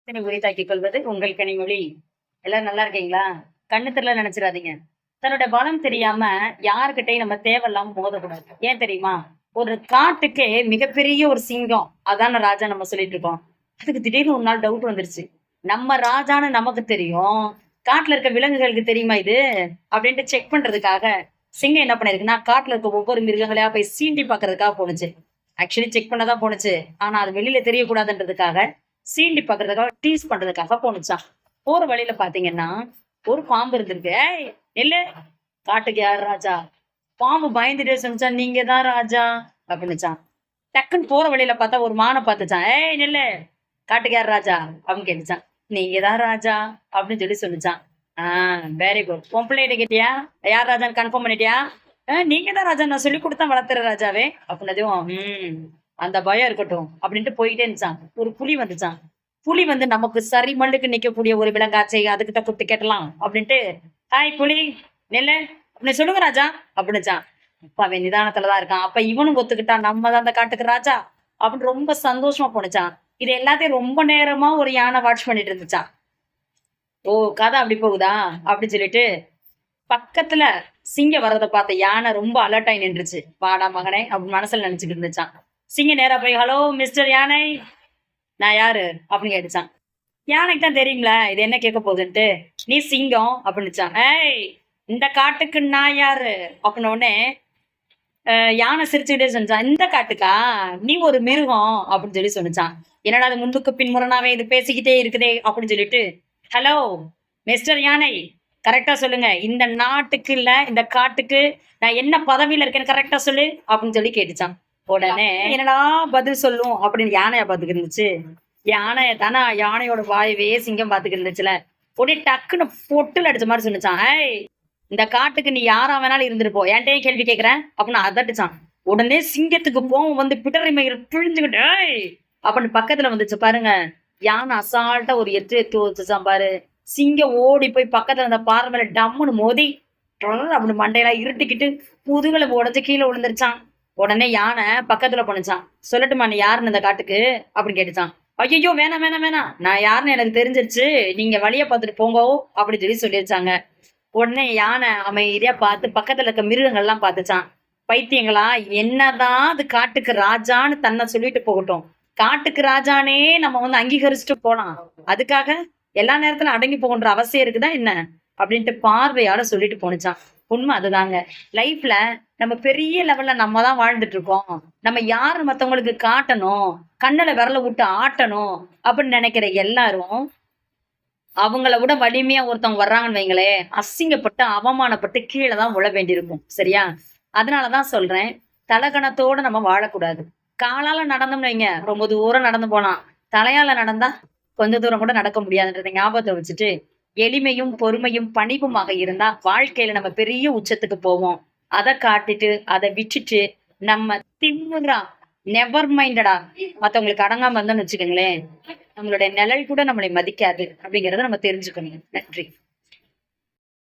இத்தனை உரித்தாக்கிக் கொள்வது உங்கள் கனிமொழி. எல்லாரும் நல்லா இருக்கீங்களா? கண்ணு தெரியல நினைச்சிடாதீங்க. தன்னோட பலம் தெரியாம யாருக்கிட்டையும் நம்ம தேவையில்லாம மோதக்கூடாது. ஏன் தெரியுமா? ஒரு காட்டுக்கே மிகப்பெரிய ஒரு சிங்கம். அதான ராஜா நம்ம சொல்லிட்டு இருக்கோம். அதுக்கு திடீர்னு ஒரு நாள் டவுட் வந்துருச்சு. நம்ம ராஜான்னு நமக்கு தெரியும். காட்டுல இருக்க விலங்குகளுக்கு தெரியுமா இது? அப்படின்ட்டு செக் பண்றதுக்காக சிங்கம் என்ன பண்ணிருக்குன்னா, காட்டுல இருக்க ஒவ்வொரு மிருகங்களையா போய் சீண்டி பாக்குறதுக்காக போணுச்சு. ஆக்சுவலி செக் பண்ணதான் போணுச்சு. ஆனா அது வெளியில தெரியக்கூடாதுன்றதுக்காக சீண்டி பாக்குறதுக்காக டீஸ் பண்றதுக்காக போணுச்சான். போற வழியில பாத்தீங்கன்னா ஒரு பாம்பு இருந்திருக்கு. ஏய் இல்ல, காட்டுக்கு யார் ராஜா? பாம்பு பயந்துட்டே சொன்னிச்சா, நீங்க தான் ராஜா அப்படின்னுச்சான். டக்குன்னு போற வழியில பார்த்தா ஒரு மானை பார்த்துச்சான். ஏய் நெல்லு, காட்டுக்கு யார் ராஜா அப்படின்னு கேட்டுச்சான். நீங்க தான் ராஜா அப்படின்னு சொல்லி சொல்லிச்சான். Very good. உன் பிள்ளைகிட்ட கேட்டியா யார் ராஜான்னு கன்ஃபார்ம் பண்ணிட்டியா? நீங்க தான் ராஜா, நான் சொல்லி கொடுத்தா வளர்த்துற ராஜாவே அப்படின்னதும் அந்த பயம் இருக்கட்டும் அப்படின்ட்டு போயிட்டே இருந்துச்சான். ஒரு புலி வந்துச்சான். புலி வந்து நமக்கு சரி மண்ணுக்கு நிக்கக்கூடிய ஒரு விலங்காச்சை, அதுக்கு தான் குத்து கேட்டலாம் அப்படின்ட்டு, ஹாய் புலி நெல்லு அப்படின்னு சொல்லுங்க ராஜா அப்படின்னுச்சான். அப்ப அவன் நிதானத்துலதான் இருக்கான். அப்ப இவனும் ஒத்துக்கிட்டா நம்ம தான் அந்த காட்டுக்கு ராஜா அப்படின்னு ரொம்ப சந்தோஷமா போனுச்சான். இது எல்லாத்தையும் ரொம்ப நேரமா ஒரு யானை வாட்ச் பண்ணிட்டு இருந்துச்சான். ஓ, கதை அப்படி போகுதா அப்படின்னு சொல்லிட்டு பக்கத்துல சிங்கம் வர்றதை பார்த்த யானை ரொம்ப அலர்ட் ஆகி நின்றுச்சு. வாடா மகனே அப்படின்னு மனசுல நினைச்சுட்டு இருந்துச்சான். சிங்கம் நேரா போய், ஹலோ மிஸ்டர் யானை, நான் யாரு அப்படின்னு கேட்டுச்சான். யானைக்கு தான் தெரியுங்களா இது என்ன கேட்க போகுதுன்ட்டு. நீ சிங்கம் அப்படின்னுச்சான். ஏய், இந்த காட்டுக்கு நான் யாரு அப்படின்னு உடனே யானை சிரிச்சுக்கிட்டே சொன்னான். இந்த காட்டுக்கா நீ ஒரு மிருகம் அப்படின்னு சொல்லி சொன்னிச்சான். என்னடா அது முன்னுக்கு பின்முரணாவே இது பேசிக்கிட்டே இருக்குதே அப்படின்னு சொல்லிட்டு, ஹலோ மிஸ்டர் யானை, கரெக்டா சொல்லுங்க, இந்த நாட்டுக்கு இல்ல இந்த காட்டுக்கு நான் என்ன பதவியில இருக்கேன்னு கரெக்டா சொல்லு அப்படின்னு சொல்லி கேட்டுச்சான். உடனே என்னடா பதில் சொல்லும் அப்படின்னு யானைய பாத்துக்கு இருந்துச்சு. யானை தானே, யானையோட வாயவே சிங்கம் பாத்துக்கு இருந்துச்சுல. உடனே டக்குன்னு பொட்டுல அடிச்ச மாதிரி சொன்னிச்சான். ஏய், இந்த காட்டுக்கு நீ யாரா வேணாலும் இருந்துட்டு போ, என்கிட்டயே கேள்வி கேட்கிறேன் அப்படின்னு அதட்டுச்சான். உடனே சிங்கத்துக்கு போவோம் வந்து பிடரிமையில் பிழிஞ்சுக்கிட்டு அப்படின்னு பக்கத்துல வந்துச்சு பாருங்க. யானை அசால்ட்டா ஒரு எத்து வச்சுச்சான் பாரு. சிங்கம் ஓடி போய் பக்கத்துல இருந்த பாறை மேல டம்முன்னு மோதி அப்படின்னு மண்டையெல்லாம் இருட்டிக்கிட்டு முதுகுல உடஞ்சு கீழே விழுந்துருச்சான். உடனே யானை பக்கத்துல போனுச்சான். சொல்லட்டுமா நீ யாருன்னு இந்த காட்டுக்கு அப்படின்னு கேட்டுச்சான். ஐயோ வேணாம் வேணாம் வேணாம், நான் யாருன்னு எனக்கு தெரிஞ்சிருச்சு, நீங்க வழிய பார்த்துட்டு போங்கோ அப்படின்னு சொல்லி சொல்லிருச்சாங்க. உடனே யானை அமைதியா பார்த்து பக்கத்துல இருக்க மிருகங்கள்லாம் பார்த்துச்சான். பைத்தியங்களா, என்னதான் அது காட்டுக்கு ராஜான்னு தன்னை சொல்லிட்டு போகட்டும், காட்டுக்கு ராஜானே நம்ம வந்து அங்கீகரிச்சுட்டு போலாம், அதுக்காக எல்லா நேரத்துல அடங்கி போகன்ற அவசியம் இருக்குதா என்ன அப்படின்ட்டு பார்வையால சொல்லிட்டு போனுச்சான். உண்மை அதுதாங்க. லைஃப்ல நம்ம பெரிய லெவல்ல நம்ம தான் வாழ்ந்துட்டு இருக்கோம், நம்ம யாரு மத்தவங்களுக்கு காட்டணும், கண்ணுல விரல விட்டு ஆட்டணும் அப்படின்னு நினைக்கிற எல்லாரும் அவங்கள விட வலிமையா ஒருத்தவங்க வர்றாங்கன்னு வைங்களே, அசிங்கப்பட்டு அவமானப்பட்டு கீழே தான் விழ வேண்டியிருக்கும். சரியா? அதனாலதான் சொல்றேன், தலகணத்தோட நம்ம வாழக்கூடாது. காலால நடந்தோம்னு வைங்க, ரொம்ப தூரம் நடந்து போலாம். தலையால நடந்தா கொஞ்ச தூரம் கூட நடக்க முடியாதுன்றதை ஞாபகத்தை வச்சுட்டு, எளிமையும் பொறுமையும் பணிவுமாக இருந்தா வாழ்க்கையில நம்ம பெரிய உச்சத்துக்கு போவோம். அதை காட்டிட்டு அதை விட்டுட்டு நம்ம திமுறா நெவர் மைண்டடா மத்தவங்களுக்கு அடங்காம இருந்தோம்னு வச்சுக்கோங்களேன், நம்மளுடைய நிழல் கூட நம்மளை மதிக்காது அப்படிங்கறத நம்ம தெரிஞ்சுக்கணும். நன்றி.